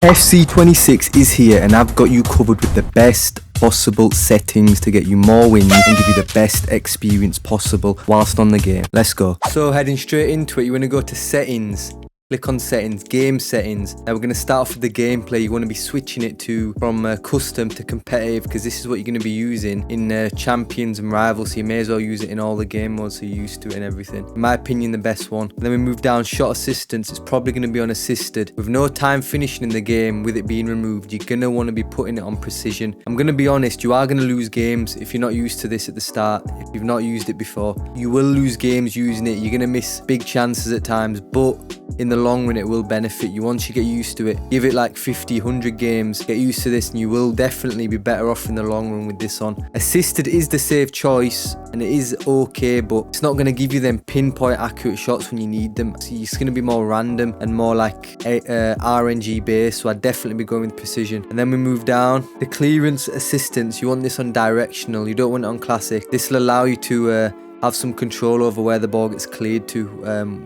FC26 is here and I've got you covered with the best possible settings to get you more wins and give you the best experience possible whilst on the game. Let's go. So heading straight into it, you want to go to settings. Click on settings, game settings. Now we're going to start off with the gameplay. You want to be switching it from custom to competitive, because this is what you're going to be using in champions and rivals. So you may as well use it in all the game modes so you're used to it and everything. In my opinion, the best one. And then we move down shot assistance. It's probably going to be on assisted. With no time finishing in the game, with it being removed, you're going to want to be putting it on precision. I'm going to be honest, you are going to lose games if you're not used to this at the start. If you've not used it before, you will lose games using it. You're going to miss big chances at times, but in the long run it will benefit you once you get used to it. Give it like 50, 100 games, get used to this, and you will definitely be better off in the long run with this on. Assisted is the safe choice and it is okay, but it's not going to give you them pinpoint accurate shots when you need them. So it's going to be more random and more like RNG based, so I'd definitely be going with precision. And then we move down the clearance assistance. You want this on directional, you don't want it on classic. This will allow you to have some control over where the ball gets cleared to,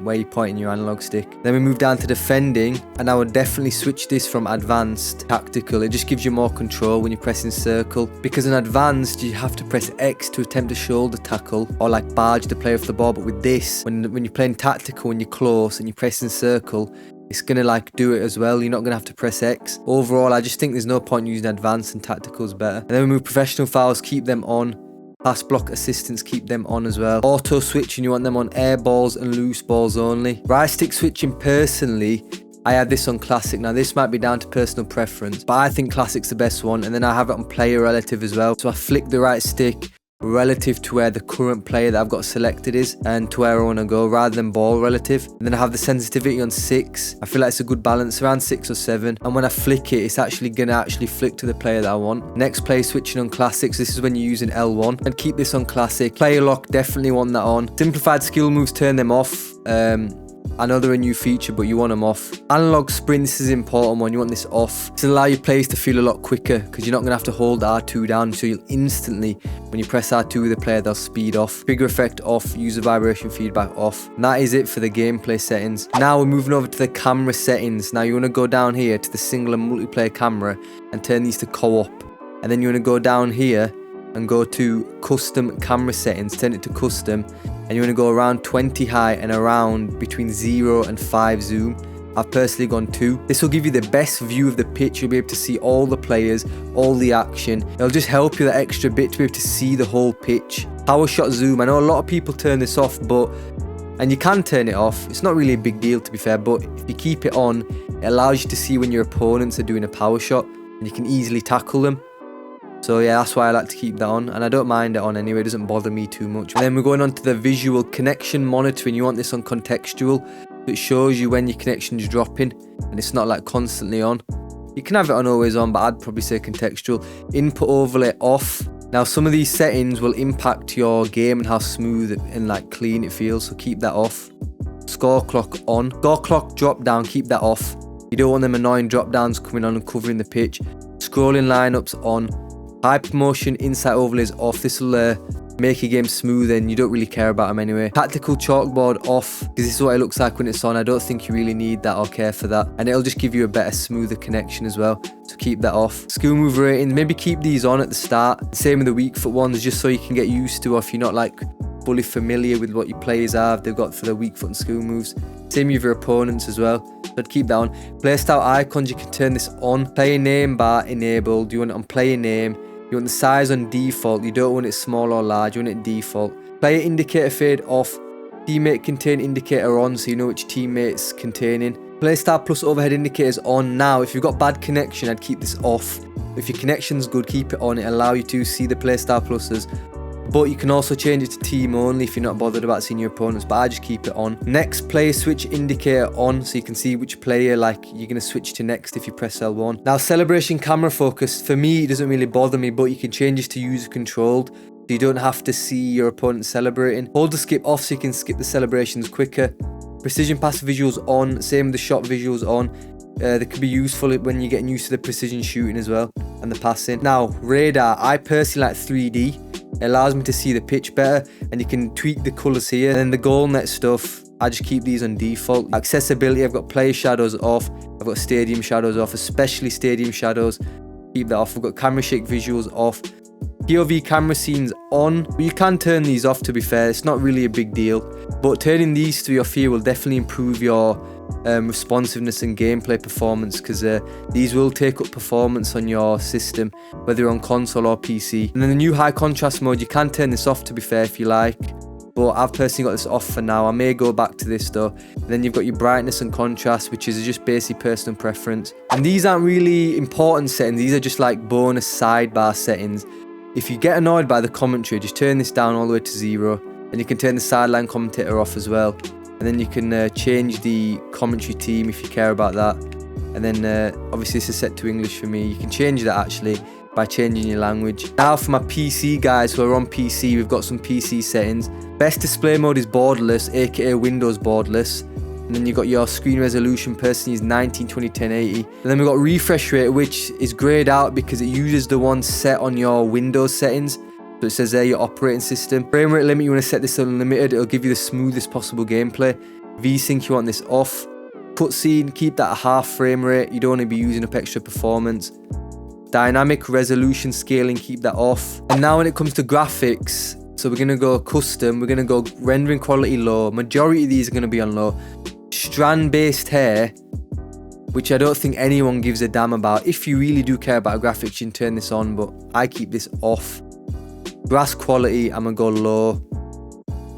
where you're pointing your analog stick. Then we move down to defending, and I would definitely switch this from advanced to tactical. It just gives you more control when you're pressing circle, because in advanced you have to press X to attempt a shoulder tackle or like barge the player off the ball. But with this, when you're playing tactical, when you're close and you're pressing circle, it's gonna like do it as well. You're not gonna have to press X. Overall, I just think there's no point using advanced, and tactical is better. And then we move professional fouls, keep them on. Pass block assistance, keep them on as well. Auto switching, you want them on air balls and loose balls only. Right stick switching, personally, I have this on classic. Now this might be down to personal preference, but I think classic's the best one. And then I have it on player relative as well. So I flick the right stick relative to where the current player that I've got selected is and to where I want to go, rather than ball relative. And then I have the sensitivity on 6. I feel like it's a good balance, around 6 or 7. And when I flick it, it's actually gonna flick to the player that I want. Next, player switching on classics. This is when you're using L1, and keep this on classic. Player lock, definitely want that on. Simplified skill moves, turn them off. I know they're a new feature, but you want them off. Analog sprint, this is an important one. You want this off. This will allow your players to feel a lot quicker, because you're not going to have to hold R2 down, so you'll instantly, when you press R2 with the player, they'll speed off. Trigger effect off, user vibration feedback off. And that is it for the gameplay settings. Now we're moving over to the camera settings. Now you want to go down here to the single and multiplayer camera and turn these to co-op. And then you want to go down here and go to custom camera settings, turn it to custom, and you want to go around 20 high and around between 0 and 5 zoom. I've personally gone 2. This will give you the best view of the pitch. You'll be able to see all the players, all the action. It'll just help you that extra bit to be able to see the whole pitch. Power shot zoom, I know a lot of people turn this off, and you can turn it off. It's not really a big deal, to be fair, but if you keep it on, it allows you to see when your opponents are doing a power shot and you can easily tackle them. So yeah, that's why I like to keep that on, and I don't mind it on anyway. It doesn't bother me too much. And then we're going on to the visual connection monitoring. You want this on contextual. It shows you when your connection is dropping and it's not like constantly on. You can have it on always on, but I'd probably say contextual. Input overlay off. Now some of these settings will impact your game and how smooth and like clean it feels, so keep that off. Score clock on. Score clock drop down, keep that off. You don't want them annoying drop downs coming on and covering the pitch. Scrolling lineups on. Hypermotion insight overlays off. This will make your game smoother, and you don't really care about them anyway. Tactical chalkboard off, because this is what it looks like when it's on. I don't think you really need that or care for that, and it'll just give you a better, smoother connection as well, so keep that off. Skill move ratings, maybe keep these on at the start. Same with the weak foot ones, just so you can get used to, or if you're not like fully familiar with what your players have, they've got for their weak foot and skill moves. Same with your opponents as well, so I'd keep that on. Playstyle icons, you can turn this on. Player name bar enabled. You want it on player name. You want the size on default. You don't want it small or large. You want it default. Player indicator fade off. Teammate contain indicator on, so you know which teammates containing. Playstyle plus overhead indicators on. Now if you've got bad connection, I'd keep this off. If your connection's good, keep it on. It allow you to see the playstyle pluses. But you can also change it to team only if you're not bothered about seeing your opponents, but I just keep it on. Next, player switch indicator on, so you can see which player like you're going to switch to next if you press L1. Now celebration camera focus, for me it doesn't really bother me, but you can change this to user controlled, so you don't have to see your opponent celebrating. Hold the skip off so you can skip the celebrations quicker. Precision pass visuals on, same with the shot visuals on. They could be useful when you're getting used to the precision shooting as well and the passing. Now radar, I personally like 3D. It allows me to see the pitch better, and you can tweak the colours here. And then the goal net stuff, I just keep these on default. Accessibility, I've got player shadows off, I've got stadium shadows off, especially stadium shadows, keep that off. I've got camera shake visuals off, POV camera scenes on, but you can turn these off, to be fair, it's not really a big deal, but turning these three off here will definitely improve your responsiveness and gameplay performance, because these will take up performance on your system, whether you're on console or PC. And then the new high contrast mode, you can turn this off, to be fair, if you like, but I've personally got this off for now. I may go back to this though. And then you've got your brightness and contrast, which is just basic personal preference, and these aren't really important settings, these are just like bonus sidebar settings. If you get annoyed by the commentary, just turn this down all the way to 0, and you can turn the sideline commentator off as well. And then you can change the commentary team if you care about that. And then obviously this is set to English for me. You can change that actually by changing your language. Now for my PC guys who are on PC, we've got some PC settings. Best display mode is borderless, aka Windows borderless. And then you've got your screen resolution, personally is 1920 1080. And then we've got refresh rate, which is grayed out because it uses the one set on your Windows settings. So it says there your operating system. Frame rate limit, you want to set this unlimited, it'll give you the smoothest possible gameplay. VSync, you want this off. Cutscene, keep that at half frame rate, you don't want to be using up extra performance. Dynamic resolution scaling, keep that off. And now when it comes to graphics, so we're going to go custom, we're going to go rendering quality low. Majority of these are going to be on low. Strand based hair, which I don't think anyone gives a damn about. If you really do care about graphics, you can turn this on, but I keep this off. Grass quality, I'm gonna go low.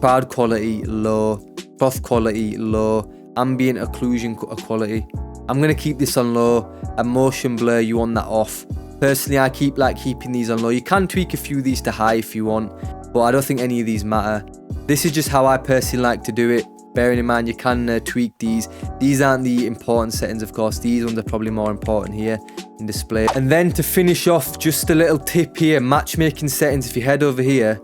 Crowd quality, low. Cloth quality, low. Ambient occlusion quality, I'm gonna keep this on low. And motion blur, you want that off. Personally, I like keeping these on low. You can tweak a few of these to high if you want, but I don't think any of these matter. This is just how I personally like to do it. Bearing in mind, you can tweak these. These aren't the important settings, of course. These ones are probably more important here in display. And then to finish off, just a little tip here, matchmaking settings. If you head over here,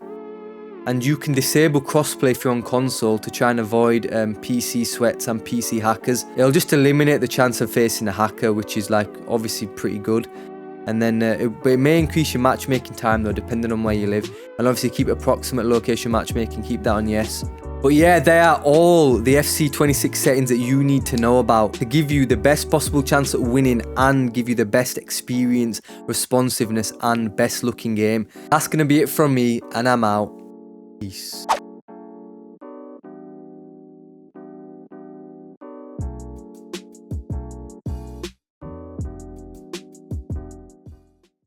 and you can disable crossplay if you're on console to try and avoid PC sweats and PC hackers. It'll just eliminate the chance of facing a hacker, which is like obviously pretty good. And then it may increase your matchmaking time though, depending on where you live. And obviously keep approximate location matchmaking, keep that on yes. But yeah, they are all the FC26 settings that you need to know about to give you the best possible chance at winning and give you the best experience, responsiveness and best looking game. That's going to be it from me, and I'm out. Peace.